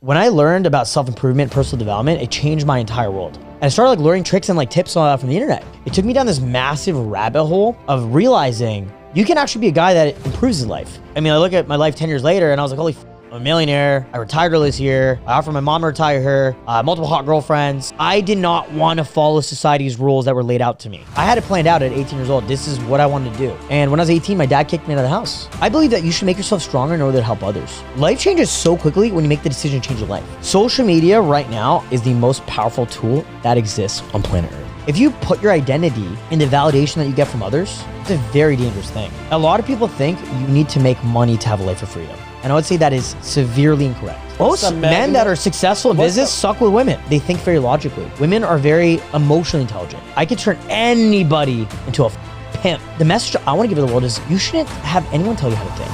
When I learned about self-improvement, personal development, it changed my entire world. And I started like learning tricks and like tips from the internet. It took me down this massive rabbit hole of realizing you can actually be a guy that improves his life. I mean, I look at my life 10 years later and I was like, holy I'm a millionaire. I retired early this year. I offered my mom to retire her. Multiple hot girlfriends. I did not want to follow society's rules that were laid out to me. I had it planned out at 18 years old. This is what I wanted to do. And when I was 18, my dad kicked me out of the house. I believe that you should make yourself stronger in order to help others. Life changes so quickly when you make the decision to change your life. Social media right now is the most powerful tool that exists on planet Earth. If you put your identity in the validation that you get from others, it's a very dangerous thing. A lot of people think you need to make money to have a life of freedom. And I would say that is severely incorrect. Most men that are successful in business suck with women. They think very logically. Women are very emotionally intelligent. I could turn anybody into a pimp. The message I want to give to the world is you shouldn't have anyone tell you how to think.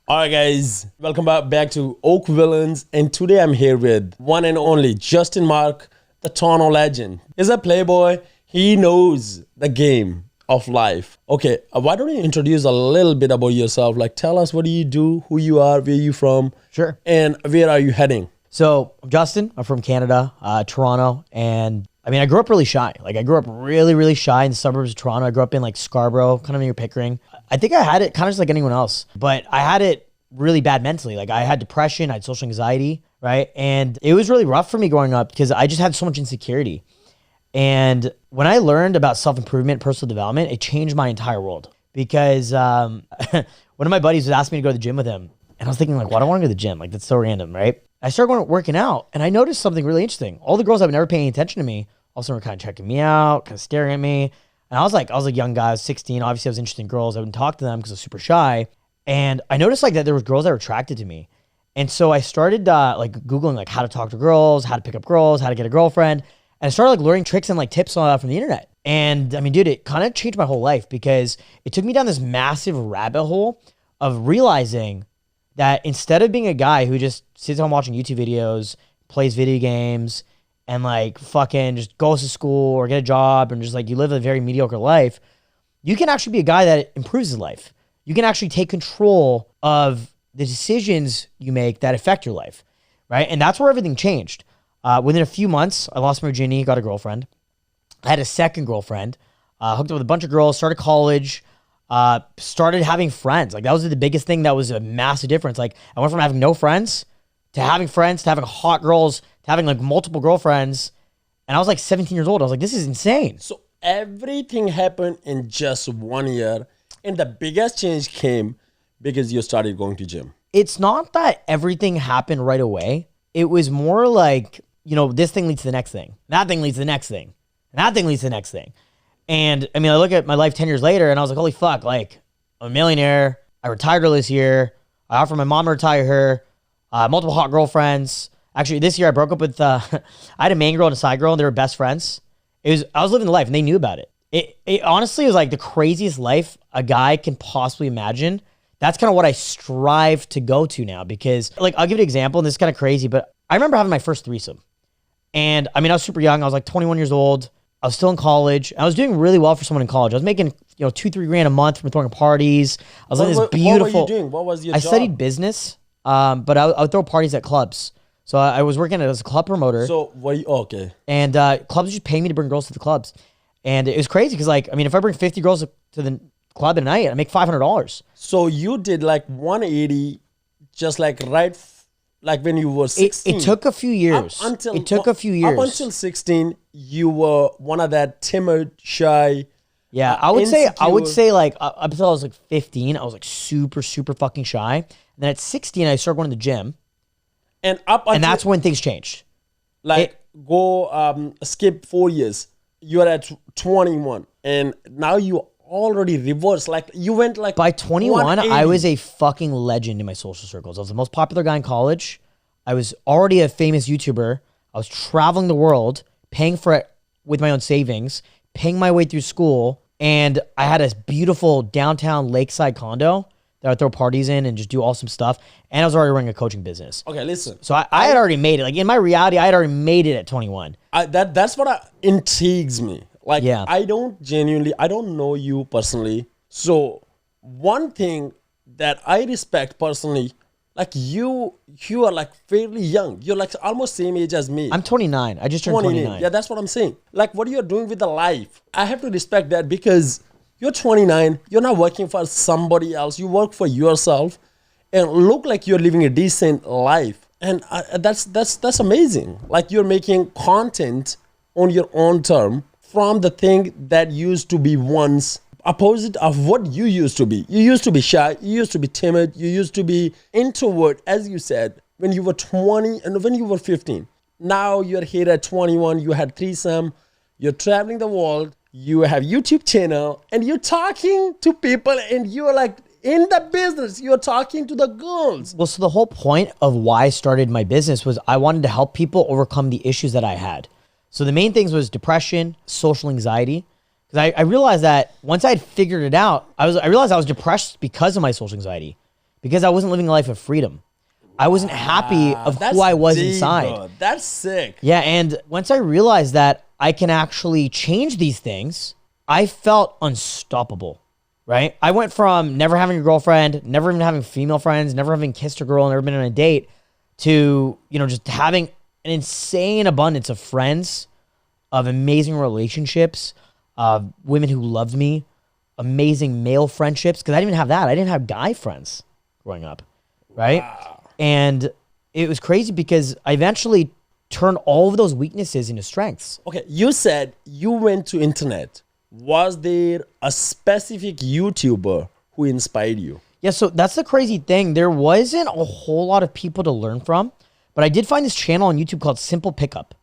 Alright guys, welcome back to Oakvillainz, and today I'm here with one and only Justin Marc, the Toronto legend. He's a playboy. He knows the game of life. Okay, why don't you introduce a little bit about yourself? Like tell us what do you do, who you are, where you from, Sure. And where are you heading? So I'm Justin. I'm from Canada, Toronto, and I mean I grew up really shy. Like I grew up really shy in the suburbs of Toronto. I grew up in like Scarborough, kind of near Pickering. I think I had it kind of just like anyone else, but I had it really bad mentally. Like I had depression, I had social anxiety, right? And it was really rough for me growing up because I just had so much insecurity. And when I learned about self-improvement, personal development, it changed my entire world because one of my buddies was asking me to go to the gym with him. And I was thinking like, why do I want to go to the gym? Like that's so random, right? I started working out and I noticed something really interesting. All the girls that were never paying attention to me, all of a sudden were kind of checking me out, kind of staring at me. And I was a young guy, I was 16. Obviously I was interested in girls. I wouldn't talk to them because I was super shy. And I noticed like that there was girls that were attracted to me. And so I started like Googling like how to talk to girls, how to pick up girls, how to get a girlfriend. And I started like learning tricks and like tips from the internet. And I mean, dude, it kind of changed my whole life because it took me down this massive rabbit hole of realizing that instead of being a guy who just sits home watching YouTube videos, plays video games, and like fucking just goes to school or get a job and just like you live a very mediocre life, you can actually be a guy that improves his life. You can actually take control of the decisions you make that affect your life, right? And that's where everything changed. Within a few months, I lost my virginity, got a girlfriend. I had a second girlfriend, hooked up with a bunch of girls, started college, started having friends. Like that was the biggest thing that was a massive difference. Like I went from having no friends to having hot girls, to having like multiple girlfriends. And I was like 17 years old. I was like, this is insane. So everything happened in just 1 year. And the biggest change came because you started going to gym. It's not that everything happened right away. It was more like, you know, this thing leads to the next thing. That thing leads to the next thing. And that thing leads to the next thing. And I mean, I look at my life 10 years later and I was like, holy fuck, like I'm a millionaire. I retired early this year. I offered my mom to retire her. Multiple hot girlfriends. Actually, this year I broke up with, I had a main girl and a side girl and they were best friends. I was living the life and they knew about it. It honestly was like the craziest life a guy can possibly imagine. That's kind of what I strive to go to now because like, I'll give you an example and this is kind of crazy, but I remember having my first threesome. And I mean, I was super young. I was like 21 years old. I was still in college. I was doing really well for someone in college. I was making, you know, $2-3 grand a month from throwing parties. I was in this beautiful. What were you doing? What was your job? I studied business, but I would throw parties at clubs. So I was working as a club promoter. So what? Okay. And clubs just pay me to bring girls to the clubs. And it was crazy because like, I mean, if I bring 50 girls to the club at night, I make $500. So you did like 180, just like like when you were 16. It took a few years. Up until 16, you were one of that timid, shy. Yeah, I would say like up until I was like 15, I was like super fucking shy. And then at 16, I started going to the gym. And that's when things changed. Like skip 4 years. You are at 21 and now you already reversed. Like you went like by 21, I was a fucking legend in my social circles. I was the most popular guy in college. I was already a famous YouTuber. I was traveling the world, paying for it with my own savings, paying my way through school. And I had a beautiful downtown lakeside condo that I would throw parties in and just do awesome stuff. And I was already running a coaching business. Okay, listen. So I had already made it. Like in my reality, I had already made it at 21. That's what intrigues me. Like, Yeah. I don't know you personally. So one thing that I respect personally, like you are like fairly young. You're like almost same age as me. I'm 29. I just turned 29. Yeah, that's what I'm saying. Like what you're doing with the life, I have to respect that because you're 29. You're not working for somebody else. You work for yourself, and look like you're living a decent life. And that's amazing. Like you're making content on your own term from the thing that used to be once opposite of what you used to be. You used to be shy. You used to be timid. You used to be introvert, as you said, when you were 20 and when you were 15. Now you're here at 21. You had threesome. You're traveling the world. You have YouTube channel and you're talking to people and you're like in the business. You're talking to the girls. Well, so the whole point of why I started my business was I wanted to help people overcome the issues that I had. So the main things was depression, social anxiety. Because I realized that once I had figured it out, I realized I was depressed because of my social anxiety, because I wasn't living a life of freedom. I wasn't happy of who I was inside. Bro. That's sick. Yeah, and once I realized that I can actually change these things, I felt unstoppable, right? I went from never having a girlfriend, never even having female friends, never having kissed a girl, never been on a date, to, just having an insane abundance of friends, of amazing relationships, of women who loved me, amazing male friendships, because I didn't even have that. I didn't have guy friends growing up, right? Wow. And it was crazy because I eventually turned all of those weaknesses into strengths. Okay, you said you went to internet. Was there a specific YouTuber who inspired you? Yeah, so that's the crazy thing. There wasn't a whole lot of people to learn from, but I did find this channel on YouTube called Simple Pickup.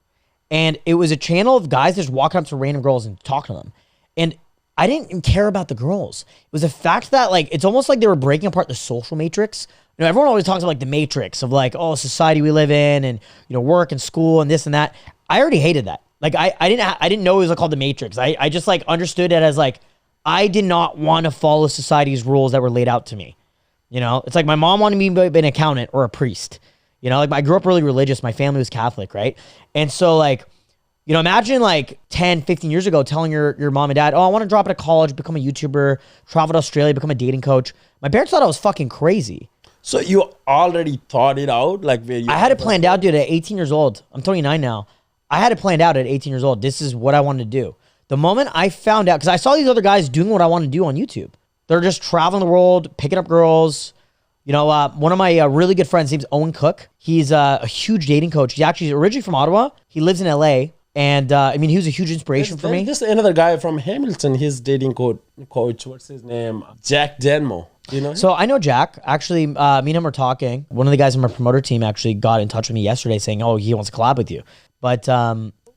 And it was a channel of guys just walking up to random girls and talking to them. And I didn't even care about the girls. It was the fact that, like, it's almost like they were breaking apart the social matrix. Everyone always talks about, like, the matrix of, like, society we live in and, work and school and this and that. I already hated that. Like, I didn't know it was called the matrix. I just, like, understood it as, like, I did not want to follow society's rules that were laid out to me. It's like my mom wanted me to be an accountant or a priest. Like I grew up really religious. My family was Catholic, right? And so like, imagine like 10, 15 years ago telling your mom and dad, oh, I want to drop out of college, become a YouTuber, travel to Australia, become a dating coach. My parents thought I was fucking crazy. So you already thought it out? Like where you I had it planned out, dude, at 18 years old. I'm 29 now. I had it planned out at 18 years old. This is what I wanted to do. The moment I found out, because I saw these other guys doing what I wanted to do on YouTube. They're just traveling the world, picking up girls. One of my really good friends, his name's Owen Cook. He's a huge dating coach. He's actually originally from Ottawa. He lives in LA. And he was a huge inspiration for me. There's another guy from Hamilton, his dating coach. What's his name? Jack Denmo. Do you know him? So I know Jack. Actually, me and him were talking. One of the guys on my promoter team actually got in touch with me yesterday saying, oh, he wants to collab with you. But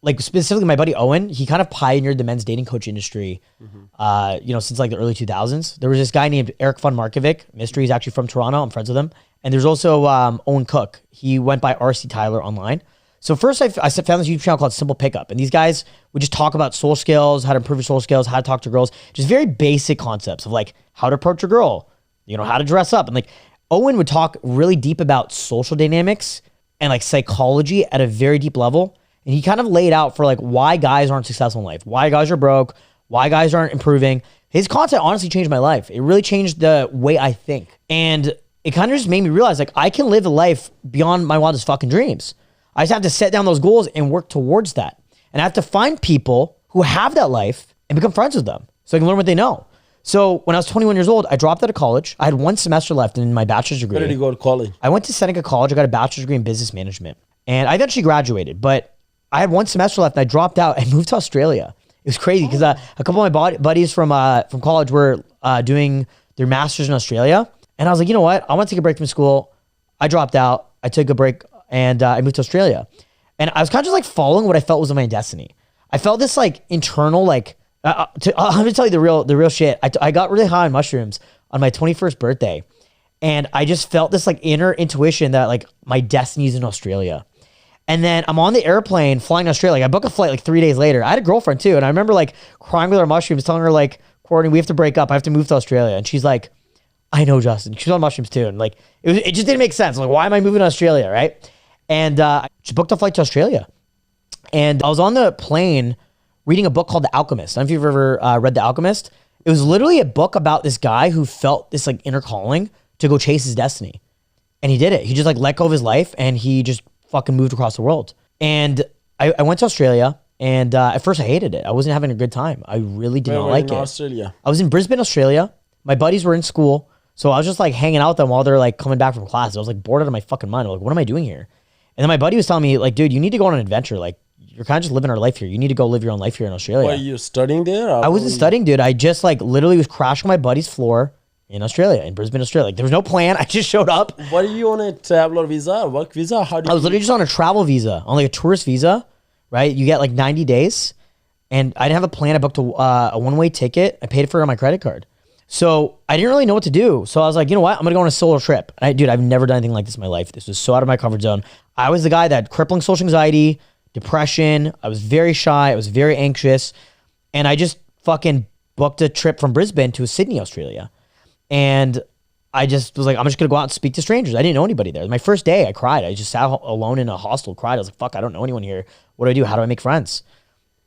like specifically my buddy Owen, he kind of pioneered the men's dating coach industry, since like the early 2000s. There was this guy named Eric Von Markovic. Mystery. He's actually from Toronto. I'm friends with him. And there's also Owen Cook. He went by RC Tyler online. So first I found this YouTube channel called Simple Pickup. And these guys would just talk about social skills, how to improve your social skills, how to talk to girls. Just very basic concepts of like how to approach a girl, how to dress up. And like Owen would talk really deep about social dynamics and like psychology at a very deep level. And he kind of laid out for like why guys aren't successful in life, why guys are broke, why guys aren't improving. His content honestly changed my life. It really changed the way I think. And it kind of just made me realize like I can live a life beyond my wildest fucking dreams. I just have to set down those goals and work towards that. And I have to find people who have that life and become friends with them so I can learn what they know. So when I was 21 years old, I dropped out of college. I had one semester left in my bachelor's degree. Where did you go to college? I went to Seneca College. I got a bachelor's degree in business management. And I eventually graduated, but I had one semester left and I dropped out and moved to Australia. It was crazy because a couple of my buddies from college were doing their masters in Australia. And I was like, you know what? I want to take a break from school. I dropped out. I took a break and I moved to Australia. And I was kind of just like following what I felt was my destiny. I felt this like internal, like, I'm going to tell you the real shit. I got really high on mushrooms on my 21st birthday. And I just felt this like inner intuition that like my destiny is in Australia. And then I'm on the airplane flying to Australia. Like, I booked a flight like 3 days later. I had a girlfriend too. And I remember like crying with her mushrooms, telling her like, Courtney, we have to break up. I have to move to Australia. And she's like, I know, Justin. She's on mushrooms too. And like, it just didn't make sense. Like, why am I moving to Australia, right? And I just booked a flight to Australia. And I was on the plane reading a book called The Alchemist. I don't know if you've ever read The Alchemist. It was literally a book about this guy who felt this like inner calling to go chase his destiny. And he did it. He just like let go of his life and he just fucking moved across the world. And I went to Australia and at first I hated it. I wasn't having a good time. I really did not like it. Australia? I was in Brisbane, Australia. My buddies were in school. So I was just like hanging out with them while they're like coming back from class. I was like bored out of my fucking mind. I'm like, what am I doing here? And then my buddy was telling me like, dude, you need to go on an adventure. Like you're kind of just living our life here. You need to go live your own life here in Australia. Were you studying there? I wasn't studying, dude. I just like literally was crashing my buddy's floor in Australia, in Brisbane, Australia. Like there was no plan. I just showed up. What are you on a traveler visa, work visa? How do you? I was literally just on a travel visa, on like a tourist visa, right? You get like 90 days. And I didn't have a plan. I booked a one-way ticket. I paid for it on my credit card. So I didn't really know what to do. So I was like, you know what? I'm going to go on a solo trip. Dude, I've never done anything like this in my life. This was so out of my comfort zone. I was the guy that had crippling social anxiety, depression. I was very shy. I was very anxious. And I just fucking booked a trip from Brisbane to Sydney, Australia. And I just was like, I'm just going to go out and speak to strangers. I didn't know anybody there. My first day, I cried. I just sat alone in a hostel, cried. I was like, fuck, I don't know anyone here. What do I do? How do I make friends?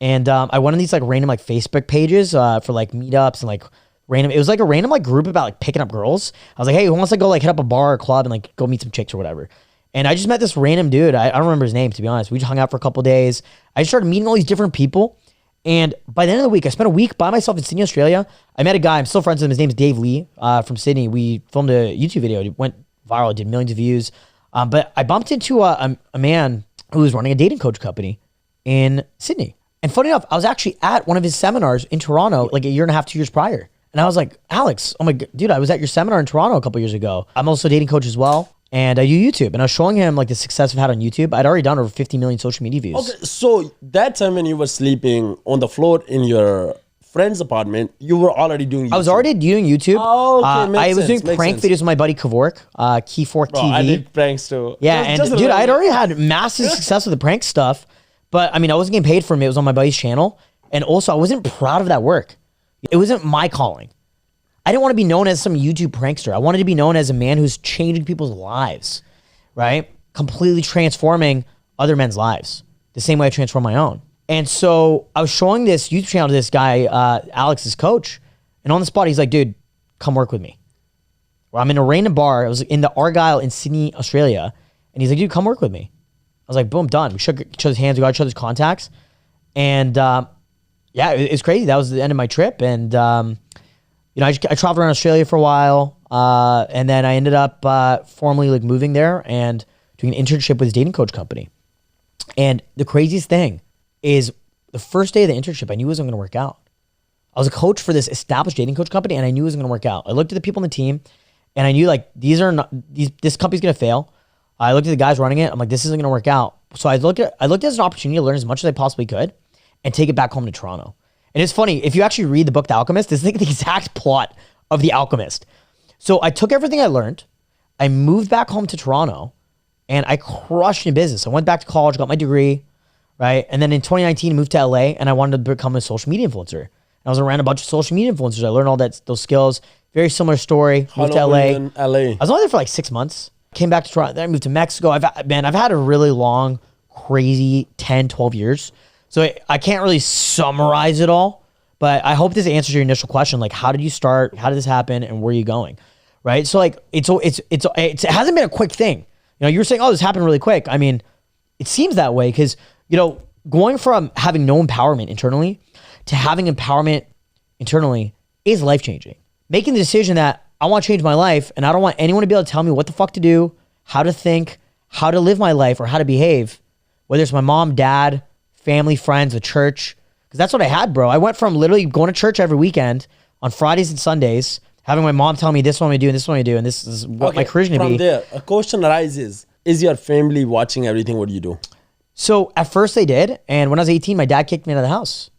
And I went on these like random like Facebook pages for like meetups and like random. It was like a random like group about like picking up girls. I was like, hey, who wants to go like hit up a bar or club and like go meet some chicks or whatever? And I just met this random dude. I don't remember his name, to be honest. We just hung out for a couple of days. I just started meeting all these different people. And by the end of the week, I spent a week by myself in Sydney, Australia. I met a guy. I'm still friends with him. His name's Dave Lee from Sydney. We filmed a YouTube video. It went viral. It did millions of views. But I bumped into a man who was running a dating coach company in Sydney. And funny enough, I was actually at one of his seminars in Toronto like a year and a half, 2 years prior. And I was like, Alex, oh my God, dude, I was at your seminar in Toronto a couple years ago. I'm also a dating coach as well. And I do YouTube. And I was showing him like the success I've had on YouTube. I'd already done over 50 million social media views. Okay, so that time when you were sleeping on the floor in your friend's apartment, you were already doing YouTube. I was already doing YouTube. Oh, okay, I was doing prank videos with my buddy Kavork, Keyfork TV. I did pranks too. Yeah, dude, I'd already had massive success with the prank stuff. But I mean, I wasn't getting paid for it. It was on my buddy's channel. And also, I wasn't proud of that work. It wasn't my calling. I didn't want to be known as some YouTube prankster. I wanted to be known as a man who's changing people's lives, right? Completely transforming other men's lives the same way I transform my own. And so I was showing this YouTube channel to this guy, Alex's coach. And on the spot, he's like, dude, come work with me. Well, I'm in a random bar. I was in the Argyle in Sydney, Australia. And he's like, dude, come work with me. I was like, boom, done. We shook each other's hands. We got each other's contacts. And yeah, it's crazy. That was the end of my trip. And, you know, I traveled around Australia for a while. And then I ended up formally like moving there and doing an internship with his dating coach company. And the craziest thing is the first day of the internship, I knew it wasn't going to work out. I was a coach for this established dating coach company and I knew it wasn't going to work out. I looked at the people on the team and I knew like, this company's going to fail. I looked at the guys running it. I'm like, this isn't going to work out. So I looked at it as an opportunity to learn as much as I possibly could and take it back home to Toronto. And it's funny, if you actually read the book, The Alchemist, this is like the exact plot of The Alchemist. So I took everything I learned, I moved back home to Toronto, and I crushed in business. I went back to college, got my degree, right? And then in 2019, I moved to LA, and I wanted to become a social media influencer. And I was around a bunch of social media influencers. I learned all those skills. Very similar story. How moved to long LA. were you in LA? I was only there for like 6 months. Came back to Toronto. Then I moved to Mexico. I've had a really long, crazy 10, 12 years. So I can't really summarize it all, but I hope this answers your initial question. Like, how did you start? How did this happen? And where are you going? Right? So like, it hasn't been a quick thing. You know, you were saying, oh, this happened really quick. I mean, it seems that way because, you know, going from having no empowerment internally to having empowerment internally is life-changing. Making the decision that I want to change my life and I don't want anyone to be able to tell me what the fuck to do, how to think, how to live my life, or how to behave, whether it's my mom, dad, family, friends, the church. Because that's what I had, bro. I went from literally going to church every weekend on Fridays and Sundays, having my mom tell me this is what I'm going to do and this is what I'm going to do and this is what my career's going to be. From there, a question arises. Is your family watching everything what you do? So at first they did. And when I was 18, my dad kicked me out of the house.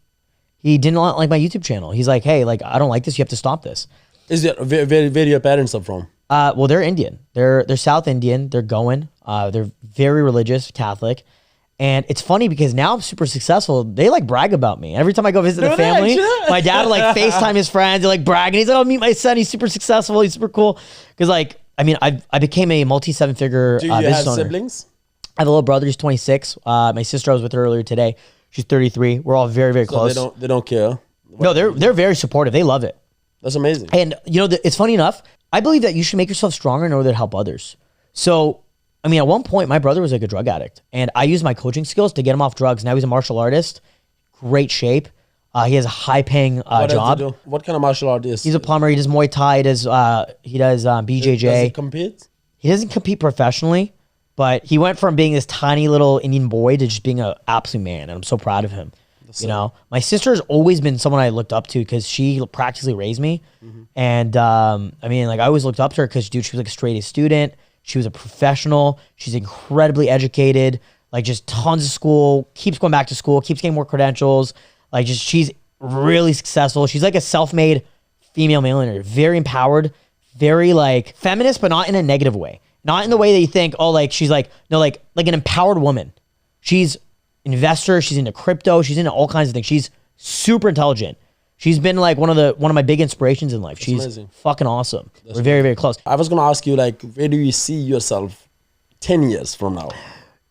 He didn't like my YouTube channel. He's like, hey, like, I don't like this. You have to stop this. Is there where your parents are from? Well, they're Indian. They're South Indian. They're Goan. They're very religious, Catholic. And it's funny because now I'm super successful. They like brag about me. Every time I go visit the family, my dad will like FaceTime his friends. They like brag. And he's like, oh, meet my son. He's super successful. He's super cool. Because like, I mean, I became a multi-seven-figure business owner. Do you have siblings? I have a little brother. He's 26. My sister, I was with her earlier today. She's 33. We're all very, very So close. they don't care. No, they're very supportive. They love it. That's amazing. And you know, it's funny enough. I believe that you should make yourself stronger in order to help others. So, I mean, at one point, my brother was like a drug addict, and I used my coaching skills to get him off drugs. Now he's a martial artist, great shape. He has a high-paying What does he job. do? What kind of martial art is? He's a plumber. He does Muay Thai. He does BJJ. Does he compete? He doesn't compete professionally, but he went from being this tiny little Indian boy to just being an absolute man, and I'm so proud of him. You know, my sister has always been someone I looked up to because she practically raised me. And I mean, like I always looked up to her because, dude, she was like a straight A student. She was a professional. She's incredibly educated, like just tons of school, keeps going back to school, keeps getting more credentials. Like just, she's really successful. She's like a self-made female millionaire, very empowered, very like feminist, but not in a negative way. Not in the way that you think, oh, like she's like, no, like an empowered woman. She's investor. She's into crypto. She's into all kinds of things. She's super intelligent. She's been like one of my big inspirations in life. She's amazing. Fucking awesome. We're very, very close. I was going to ask you, like, where do you see yourself 10 years from now?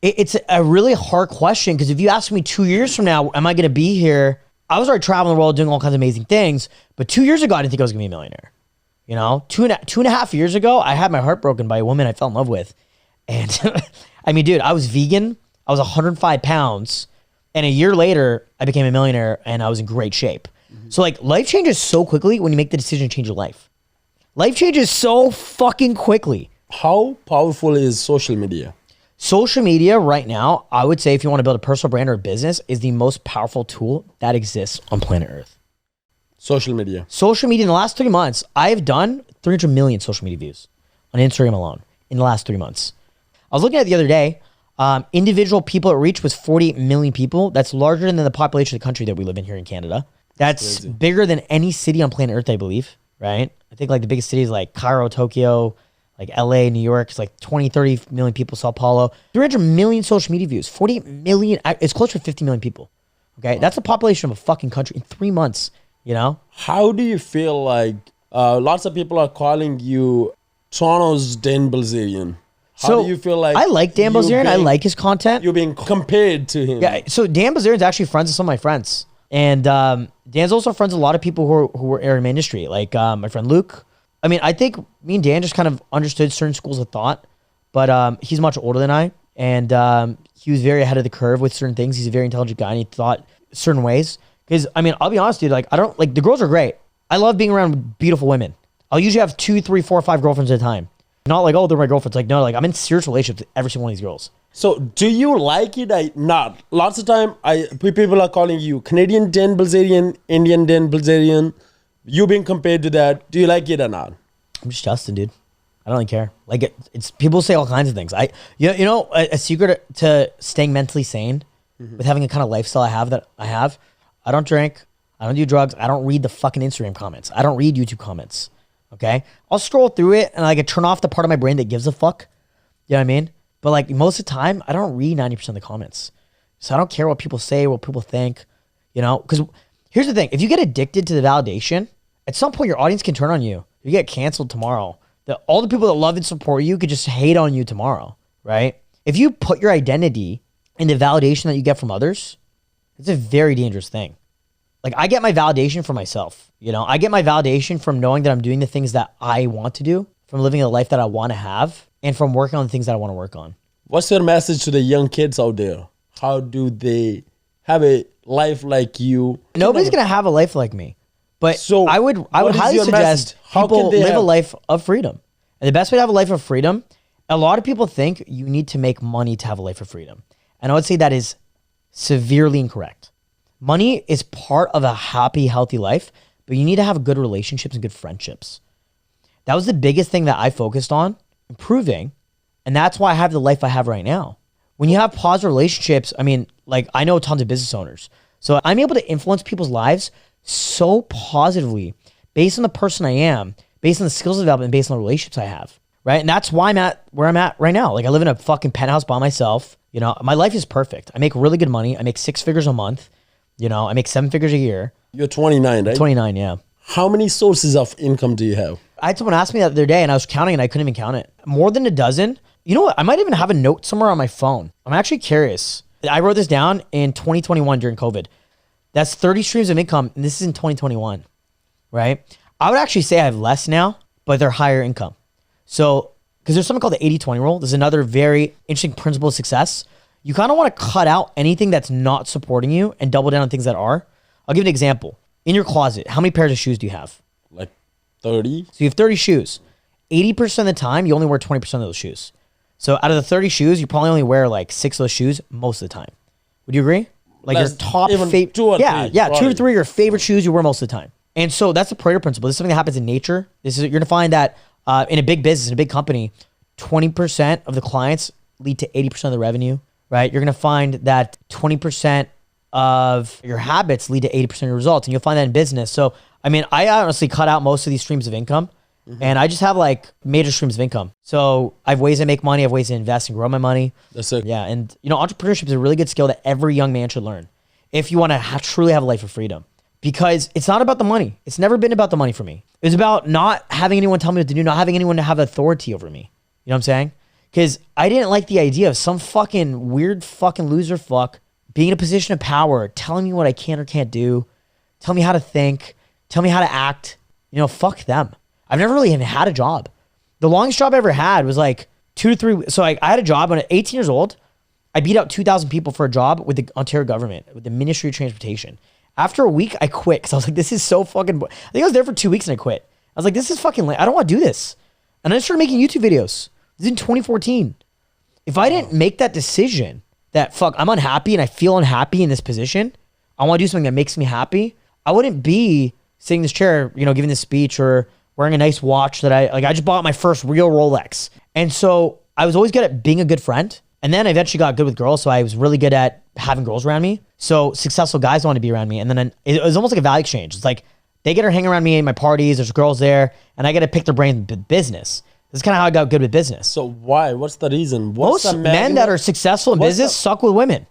It's a really hard question because if you ask me 2 years from now, am I going to be here? I was already traveling the world doing all kinds of amazing things, but 2 years ago, I didn't think I was going to be a millionaire. You know, two and a half years ago, I had my heart broken by a woman I fell in love with. And I mean, dude, I was vegan. I was 105 pounds. And a year later, I became a millionaire and I was in great shape. So like life changes so quickly when you make the decision to change your life. Life changes so fucking quickly. How powerful is social media? Social media right now, I would say if you want to build a personal brand or a business, is the most powerful tool that exists on planet Earth. Social media. Social media in the last 3 months, I've done 300 million social media views on Instagram alone in the last 3 months. I was looking at it the other day. Individual people it reached was 48 million people. That's larger than the population of the country that we live in here in Canada. That's bigger than any city on planet Earth, I believe, right? I think like the biggest cities like Cairo, Tokyo, like LA, New York, it's like 20, 30 million people, Sao Paulo. 300 million social media views, 48 million, it's close to 50 million people, okay? Wow. That's the population of a fucking country in 3 months, you know? How do you feel like lots of people are calling you Toronto's Dan Bilzerian? How do you feel like I like Dan Bilzerian. I like his content. You're being compared to him. Yeah, so Dan Bilzerian's actually friends with some of my friends. And Dan's also friends with a lot of people who were in my industry, like my friend Luke. I mean, I think me and Dan just kind of understood certain schools of thought, but he's much older than I, and he was very ahead of the curve with certain things. He's a very intelligent guy, and he thought certain ways. Because, I mean, I'll be honest, dude, like, I don't, like, the girls are great. I love being around beautiful women. I'll usually have 2, 3, 4, 5 girlfriends at a time. Not like, oh, they're my girlfriends. Like, no, like, I'm in serious relationships with every single one of these girls. So, do you like it? Not. Lots of time, people are calling you Canadian Dan Bilzerian, Indian Dan Bilzerian. You being compared to that. Do you like it or not? I'm just Justin, dude. I don't really care. Like, it's people say all kinds of things. You know, a secret to staying mentally sane with having a kind of lifestyle I have, I don't drink. I don't do drugs. I don't read the fucking Instagram comments. I don't read YouTube comments. Okay? I'll scroll through it and I turn off the part of my brain that gives a fuck. You know what I mean? But like most of the time, I don't read 90% of the comments. So I don't care what people say, what people think, you know? Because here's the thing. If you get addicted to the validation, at some point your audience can turn on you. You get canceled tomorrow. All the people that love and support you could just hate on you tomorrow, right? If you put your identity in the validation that you get from others, it's a very dangerous thing. Like I get my validation from myself, you know? I get my validation from knowing that I'm doing the things that I want to do, from living the life that I want to have, and from working on the things that I want to work on. What's your message to the young kids out there? How do they have a life like you? Nobody's going to have a life like me. But so I would highly suggest people live a life of freedom. And the best way to have a life of freedom, a lot of people think you need to make money to have a life of freedom. And I would say that is severely incorrect. Money is part of a happy, healthy life, but you need to have good relationships and good friendships. That was the biggest thing that I focused on improving. And that's why I have the life I have right now. When you have positive relationships, I mean, like I know tons of business owners. So I'm able to influence people's lives so positively based on the person I am, based on the skills development, based on the relationships I have, right? And that's why I'm at where I'm at right now. Like I live in a fucking penthouse by myself. You know, my life is perfect. I make really good money. I make 6 figures a month. You know, I make 7 figures a year. You're 29, right? 29, yeah. How many sources of income do you have? I had someone ask me that the other day and I was counting and I couldn't even count it. More than a dozen. You know what? I might even have a note somewhere on my phone. I'm actually curious. I wrote this down in 2021 during COVID. That's 30 streams of income, and this is in 2021, right? I would actually say I have less now, but they're higher income. So, because there's something called the 80-20 rule. There's another very interesting principle of success. You kind of want to cut out anything that's not supporting you and double down on things that are. I'll give you an example. In your closet, how many pairs of shoes do you have? Like 30. So you have 30 shoes. 80% of the time, you only wear 20% of those shoes. So out of the 30 shoes, you probably only wear like 6 of those shoes most of the time. Would you agree? Like your top favorite, 2 or 3. Yeah, 2 or 3 your favorite shoes you wear most of the time. And so that's the Pareto principle. This is something that happens in nature. You're gonna find that in a big business, in a big company, 20% of the clients lead to 80% of the revenue, right? You're gonna find that 20% of your habits lead to 80% of your results, and you'll find that in business. So, I mean, I honestly cut out most of these streams of income, and I just have like major streams of income. So I have ways to make money, I have ways to invest and grow my money. That's it. Yeah, and entrepreneurship is a really good skill that every young man should learn if you want to truly have a life of freedom. Because it's not about the money. It's never been about the money for me. It was about not having anyone tell me what to do, not having anyone to have authority over me. You know what I'm saying? Because I didn't like the idea of some fucking weird fucking loser fuck being in a position of power, telling me what I can or can't do, tell me how to think, tell me how to act. Fuck them. I've never really even had a job. The longest job I ever had was like 2 to 3. So I had a job when at 18 years old. I beat out 2,000 people for a job with the Ontario government, with the Ministry of Transportation. After a week, I quit because I was like, this is so fucking... I think I was there for 2 weeks and I quit. I was like, this is fucking lame. I don't want to do this. And I started making YouTube videos. This is in 2014. If I didn't make that decision that, fuck, I'm unhappy and I feel unhappy in this position, I want to do something that makes me happy, I wouldn't be sitting in this chair, giving this speech or wearing a nice watch that I just bought my first real Rolex. And so I was always good at being a good friend. And then I eventually got good with girls. So I was really good at having girls around me. So successful guys wanted to be around me. And then it was almost like a value exchange. It's like they get to hang around me in my parties. There's girls there and I get to pick their brain in business. This is kind of how I got good with business. So why? What's the reason? Most men that are successful in business suck with women.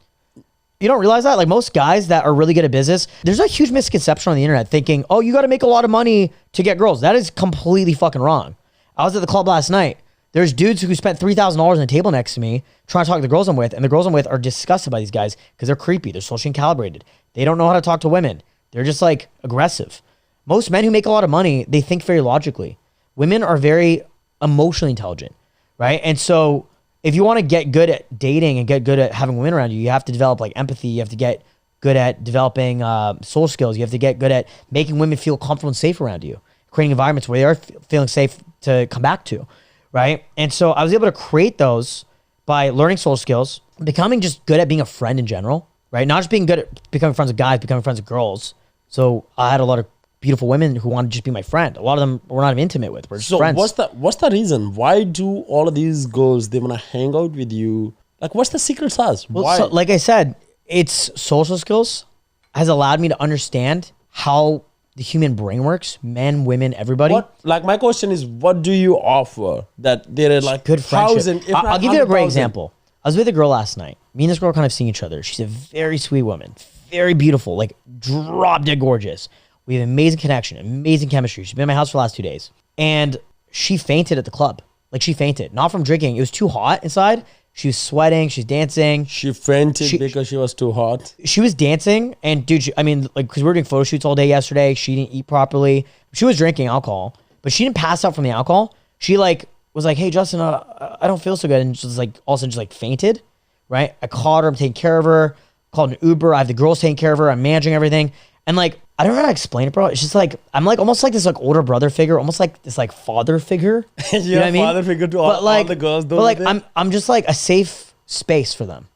You don't realize that? Like most guys that are really good at business, there's a huge misconception on the internet thinking, oh, you got to make a lot of money to get girls. That is completely fucking wrong. I was at the club last night. There's dudes who spent $3,000 on the table next to me trying to talk to the girls I'm with, and the girls I'm with are disgusted by these guys because they're creepy. They're socially calibrated. They don't know how to talk to women. They're just like aggressive. Most men who make a lot of money, they think very logically. Women are very emotionally intelligent, right? And so if you want to get good at dating and get good at having women around you, you have to develop like empathy. You have to get good at developing social skills. You have to get good at making women feel comfortable and safe around you, creating environments where they are feeling safe to come back to. Right. And so I was able to create those by learning social skills, becoming just good at being a friend in general, right? Not just being good at becoming friends with guys, becoming friends with girls. So I had a lot of beautiful women who wanted to just be my friend. A lot of them we're not even intimate with. We're just friends. What's the reason? Why do all of these girls, they want to hang out with you? Like, what's the secret sauce? Well, why? So, like I said, it's social skills has allowed me to understand how the human brain works, men, women, everybody. My question is, what do you offer that they're like good friendship? I'll give you a great example. I was with a girl last night. Me and this girl kind of seeing each other. She's a very sweet woman, very beautiful, like drop dead gorgeous. We have amazing connection, amazing chemistry. She's been in my house for the last 2 days. And she fainted at the club. Like she fainted, not from drinking. It was too hot inside. She was sweating. She's dancing. She fainted because she was too hot. She was dancing, and dude, because we were doing photo shoots all day yesterday. She didn't eat properly. She was drinking alcohol, but she didn't pass out from the alcohol. She was like, "Hey, Justin, I don't feel so good," and just like all of a sudden just fainted. Right? I called her. I'm taking care of her. Called an Uber. I have the girls taking care of her. I'm managing everything, and I don't know how to explain it, bro. It's just like I'm almost like this older brother figure, almost like this father figure. You know what I mean? Father figure to all the girls. But I'm just like a safe space for them,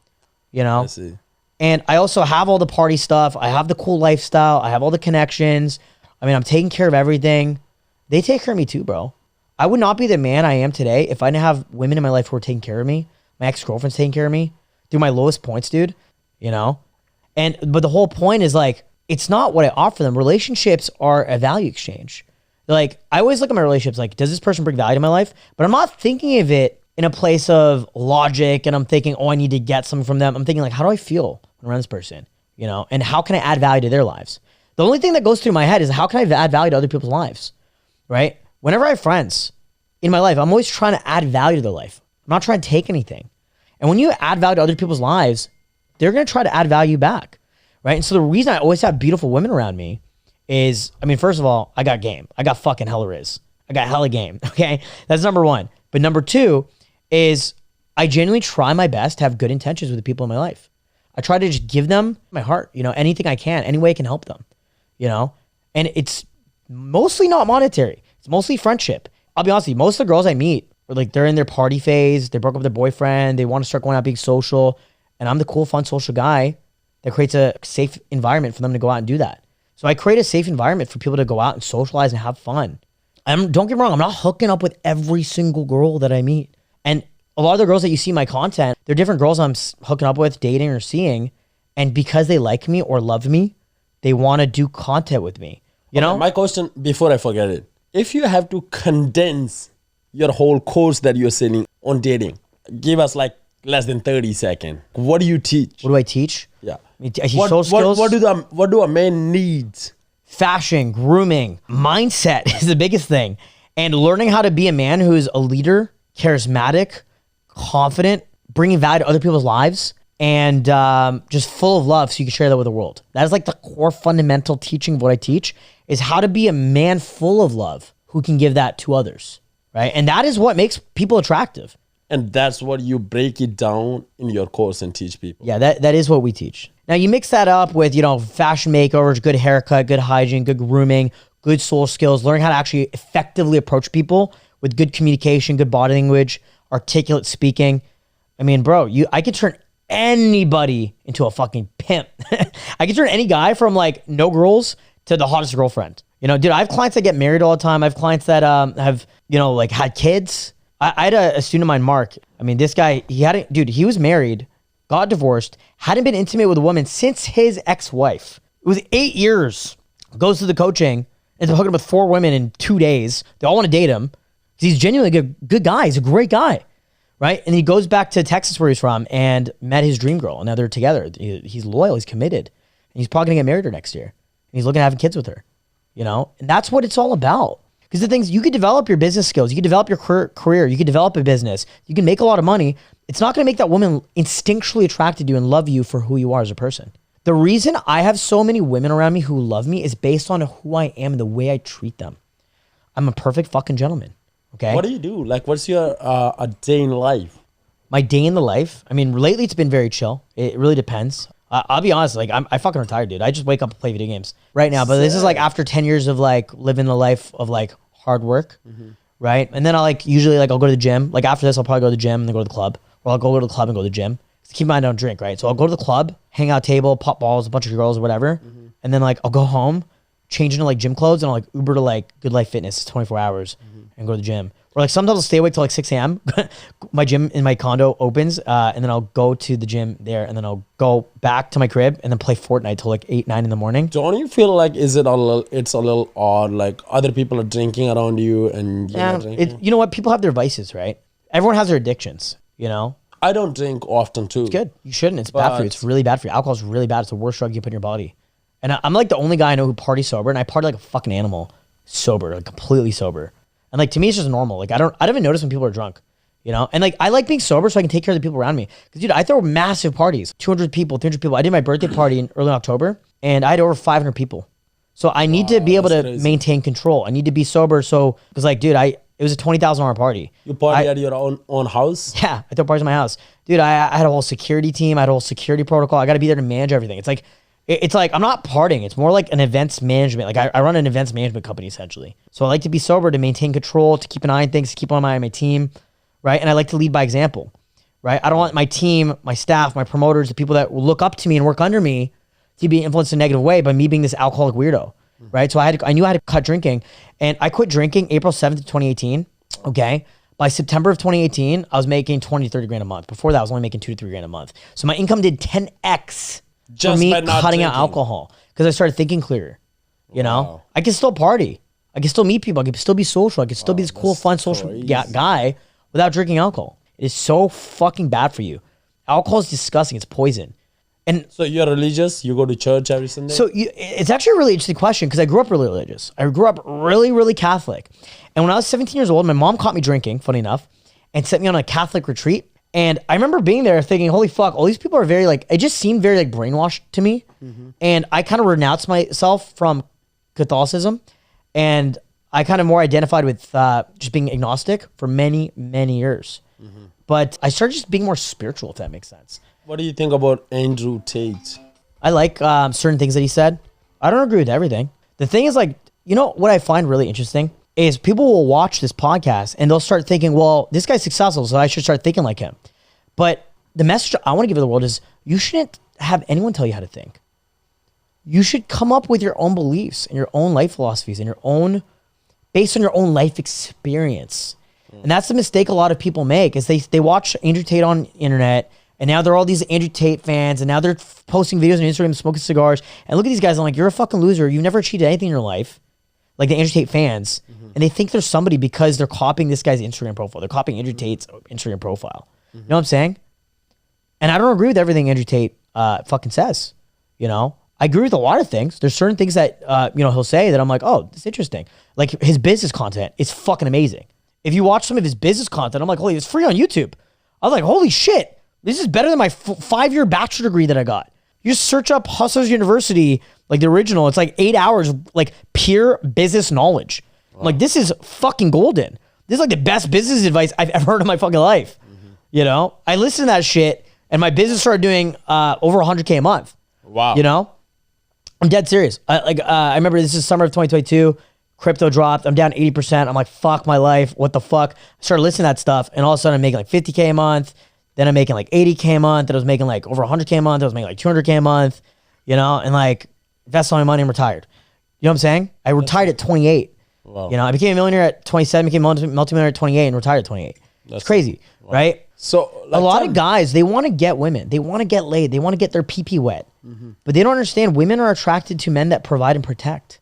I see. And I also have all the party stuff. I have the cool lifestyle. I have all the connections. I'm taking care of everything. They take care of me too, bro. I would not be the man I am today if I didn't have women in my life who are taking care of me. My ex-girlfriend's taking care of me through my lowest points, dude. But the whole point is it's not what I offer them. Relationships are a value exchange. I always look at my relationships does this person bring value to my life? But I'm not thinking of it in a place of logic and I'm thinking, I need to get something from them. I'm thinking how do I feel when I'm around this person? And how can I add value to their lives? The only thing that goes through my head is how can I add value to other people's lives, right? Whenever I have friends in my life, I'm always trying to add value to their life. I'm not trying to take anything. And when you add value to other people's lives, they're going to try to add value back, right? And so the reason I always have beautiful women around me is, I mean, first of all, I got game. I got fucking hella riz. I got hella game, okay? That's number one. But number two is I genuinely try my best to have good intentions with the people in my life. I try to just give them my heart, you know, anything I can, any way I can help them, you know? And it's mostly not monetary. It's mostly friendship. I'll be honest with you, most of the girls I meet are like, they're in their party phase, they broke up with their boyfriend, they want to start going out being social, and I'm the cool, fun, social guy that creates a safe environment for them to go out and do that. So I create a safe environment for people to go out and socialize and have fun. Don't get me wrong, I'm not hooking up with every single girl that I meet. And a lot of the girls that you see in my content, they're different girls I'm hooking up with, dating, or seeing. And because they like me or love me, they want to do content with me. You know? My question, before I forget it, if you have to condense your whole course that you're selling on dating, give us like less than 30 seconds. What do you teach? What do I teach? Yeah. I teach social skills. What do a man needs? Fashion, grooming, mindset is the biggest thing. And learning how to be a man who is a leader, charismatic, confident, bringing value to other people's lives, and just full of love so you can share that with the world. That is like the core fundamental teaching of what I teach, is how to be a man full of love who can give that to others, right? And that is what makes people attractive. And that's what you break it down in your course and teach people. Yeah, that is what we teach. Now you mix that up with, you know, fashion makeovers, good haircut, good hygiene, good grooming, good soul skills, learning how to actually effectively approach people with good communication, good body language, articulate speaking. I mean, bro, I could turn anybody into a fucking pimp. I could turn any guy from like no girls to the hottest girlfriend. You know, dude, I have clients that get married all the time. I have clients that have, you know, like had kids. I had a student of mine, Marc. I mean, this guy, he was married, got divorced, hadn't been intimate with a woman since his ex-wife. It was 8 years. Goes to the coaching, ends up hooking up with 4 women in 2 days. They all want to date him. He's genuinely a good guy. He's a great guy, right? And he goes back to Texas where he's from and met his dream girl. And now they're together. He's loyal. He's committed. And he's probably going to get married her next year. And he's looking at having kids with her, you know? And that's what it's all about. Because the things, you could develop your business skills, you could develop your career, you could develop a business, you can make a lot of money. It's not going to make that woman instinctually attracted to you and love you for who you are as a person. The reason I have so many women around me who love me is based on who I am and the way I treat them. I'm a perfect fucking gentleman. Okay. What do you do? Like, what's your a day in life? My day in the life? I mean, lately it's been very chill. It really depends. I'll be honest, like I fucking retired, dude. I just wake up and play video games right now. But this is like after 10 years of like living the life of like hard work, right? And then I'll go to the gym. Like after this, I'll probably go to the gym and then go to the club. Or I'll go to the club and go to the gym. Keep in mind, I don't drink, right? So I'll go to the club, hang out table, pop balls, a bunch of girls or whatever. And then like I'll go home, change into like gym clothes, and I'll like Uber to like Good Life Fitness. It's 24 hours and go to the gym. Or like sometimes I'll stay awake till like 6 a.m. My gym in my condo opens, and then I'll go to the gym there, and then I'll go back to my crib and then play Fortnite till like 8, 9 in the morning. Don't you feel like it's a little odd? Like other people are drinking around you and you're not drinking? You know what? People have their vices, right? Everyone has their addictions, you know? I don't drink often too. It's good. You shouldn't. It's bad for you. It's really bad for you. Alcohol is really bad. It's the worst drug you put in your body. And I'm like the only guy I know who parties sober, and I party like a fucking animal, sober, like completely sober. And like to me, it's just normal. Like I don't even notice when people are drunk, you know. And like I like being sober so I can take care of the people around me. Because dude, I throw massive parties, 200 people, 300 people. I did my birthday party in early October, and I had over 500 people. So I need to be able to maintain control. I need to be sober. So because like, dude, it was a $20,000 party. You party at your own house? Yeah, I throw parties at my house, dude. I had a whole security team. I had a whole security protocol. I got to be there to manage everything. It's like I'm not partying. It's more like an events management. Like I run an events management company essentially. So I like to be sober to maintain control, to keep an eye on things, to keep an eye on my team, right? And I like to lead by example, right? I don't want my team, my staff, my promoters, the people that will look up to me and work under me to be influenced in a negative way by me being this alcoholic weirdo, right? So I knew I had to cut drinking, and I quit drinking April 7th, 2018. Okay. By September of 2018, I was making 20, 30 grand a month. Before that, I was only making 2 to 3 grand a month. So my income did 10x. Just for me by not cutting drinking. out alcohol, because I started thinking clearer. You know, I can still party, I can still meet people, I can still be social, I can still be this cool, fun, social guy without drinking alcohol. It is so fucking bad for you. Alcohol is disgusting. It's poison. And so you're religious? You go to church every Sunday? So it's actually a really interesting question, because I grew up really religious. I grew up really, really Catholic. And when I was 17 years old, my mom caught me drinking, funny enough, and sent me on a Catholic retreat. And I remember being there thinking, holy fuck, all these people are very like, it just seemed very like brainwashed to me. And I kind of renounced myself from Catholicism. And I kind of more identified with just being agnostic for many, many years. But I started just being more spiritual, if that makes sense. What do you think about Andrew Tate? I like certain things that he said. I don't agree with everything. The thing is like, you know what I find really interesting is people will watch this podcast and they'll start thinking, well, this guy's successful, so I should start thinking like him. But the message I want to give to the world is you shouldn't have anyone tell you how to think. You should come up with your own beliefs and your own life philosophies and your own, based on your own life experience. And that's the mistake a lot of people make is they watch Andrew Tate on internet and now they're all these Andrew Tate fans and now they're posting videos on Instagram smoking cigars. And look at these guys, I'm like, you're a fucking loser. You've never achieved anything in your life. Like the Andrew Tate fans. And they think they're somebody because they're copying this guy's Instagram profile. They're copying Andrew Tate's Instagram profile. You know what I'm saying? And I don't agree with everything Andrew Tate fucking says. You know? I agree with a lot of things. There's certain things that he'll say that I'm like, oh, that's interesting. Like his business content is fucking amazing. If you watch some of his business content, I'm like, holy, it's free on YouTube. I was like, holy shit, this is better than my 5-year bachelor degree that I got. You just search up Hustlers University, like the original. It's like 8 hours, like pure business knowledge. Wow. I'm like, this is fucking golden. This is like the best business advice I've ever heard in my fucking life. You know, I listened to that shit and my business started doing over 100K a month. Wow. You know, I'm dead serious. I remember this is summer of 2022. Crypto dropped. I'm down 80%. I'm like, fuck my life. What the fuck? I started listening to that stuff. And all of a sudden I'm making like 50K a month. Then I'm making like 80K a month. Then I was making like over 100K a month. I was making like 200K a month, you know, and like invested all my money and retired. You know what I'm saying? I retired at 28. Wow. You know, I became a millionaire at 27, became a multi-millionaire at 28 and retired at 28. It's crazy, right? So like a lot of guys, they want to get women. They want to get laid. They want to get their pee-pee wet. But they don't understand women are attracted to men that provide and protect.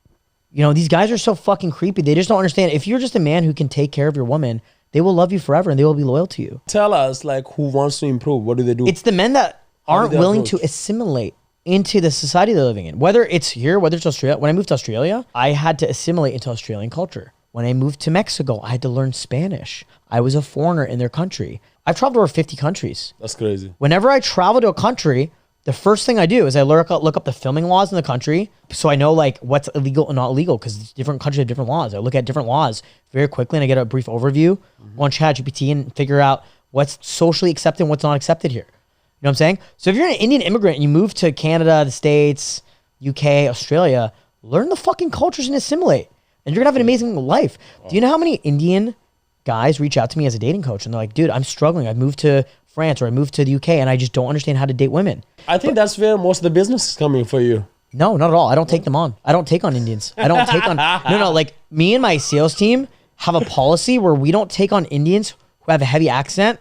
You know, these guys are so fucking creepy. They just don't understand. If you're just a man who can take care of your woman, they will love you forever and they will be loyal to you. Tell us, like, who wants to improve? What do they do? It's the men that aren't willing to assimilate into the society they're living in. Whether it's here, whether it's Australia. When I moved to Australia, I had to assimilate into Australian culture. When I moved to Mexico, I had to learn Spanish. I was a foreigner in their country. I've traveled over 50 countries. That's crazy. Whenever I travel to a country, the first thing I do is I look up the filming laws in the country so I know like what's illegal and not illegal because different countries have different laws. I look at different laws very quickly and I get a brief overview on ChatGPT and figure out what's socially accepted and what's not accepted here. You know what I'm saying? So if you're an Indian immigrant and you move to Canada, the States, UK, Australia, learn the fucking cultures and assimilate. And you're gonna have an amazing life. Do you know how many Indian guys reach out to me as a dating coach and they're like, dude, I'm struggling. I've moved to France or I moved to the UK and I just don't understand how to date women. I think that's where most of the business is coming for you. No, not at all. I don't take them on. I don't take on Indians. I don't take on, no, like me and my sales team have a policy where we don't take on Indians who have a heavy accent,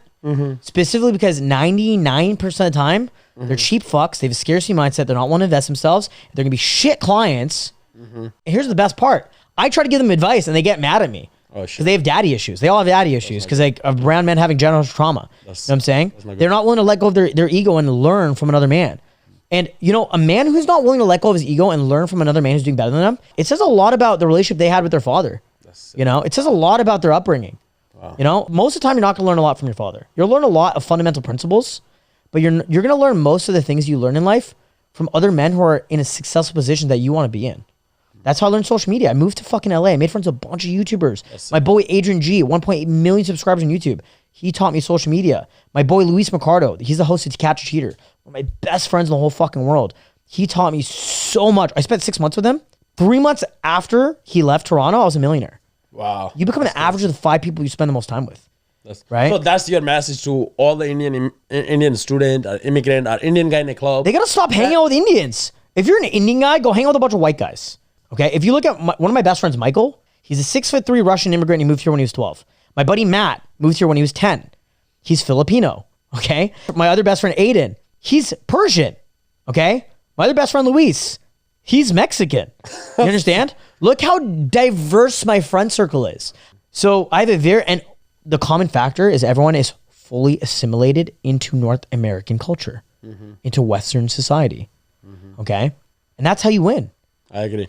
specifically because 99% of the time, they're cheap fucks. They have a scarcity mindset. They're not want to invest themselves. They're going to be shit clients. And here's the best part. I try to give them advice and they get mad at me. Because they have daddy issues. They all have daddy issues because like of brown men having generational trauma. You know what I'm saying? They're not willing to let go of their ego and learn from another man. And you know, a man who's not willing to let go of his ego and learn from another man who's doing better than them, it says a lot about the relationship they had with their father. You know, it says a lot about their upbringing. You know, most of the time you're not gonna learn a lot from your father. You'll learn a lot of fundamental principles, but you're gonna learn most of the things you learn in life from other men who are in a successful position that you want to be in. That's how I learned social media. I moved to fucking LA. I made friends with a bunch of YouTubers. My boy Adrian G, 1.8 million subscribers on YouTube. He taught me social media. My boy Luis Mercado, he's the host of To Catch a Cheater. One of my best friends in the whole fucking world. He taught me so much. I spent 6 months with him. 3 months after he left Toronto, I was a millionaire. Wow. You become an average of the 5 people you spend the most time with. Right? So that's your message to all the Indian student, or immigrant, or Indian guy in the club. They gotta stop hanging out with Indians. If you're an Indian guy, go hang out with a bunch of white guys. Okay, if you look at one of my best friends, Michael, he's a 6'3" Russian immigrant. He moved here when he was 12. My buddy Matt moved here when he was 10. He's Filipino. Okay, my other best friend Aiden, he's Persian. Okay, my other best friend Luis, he's Mexican. You understand? Look how diverse my friend circle is. So I have and the common factor is everyone is fully assimilated into North American culture, into Western society. Okay, and that's how you win. I agree.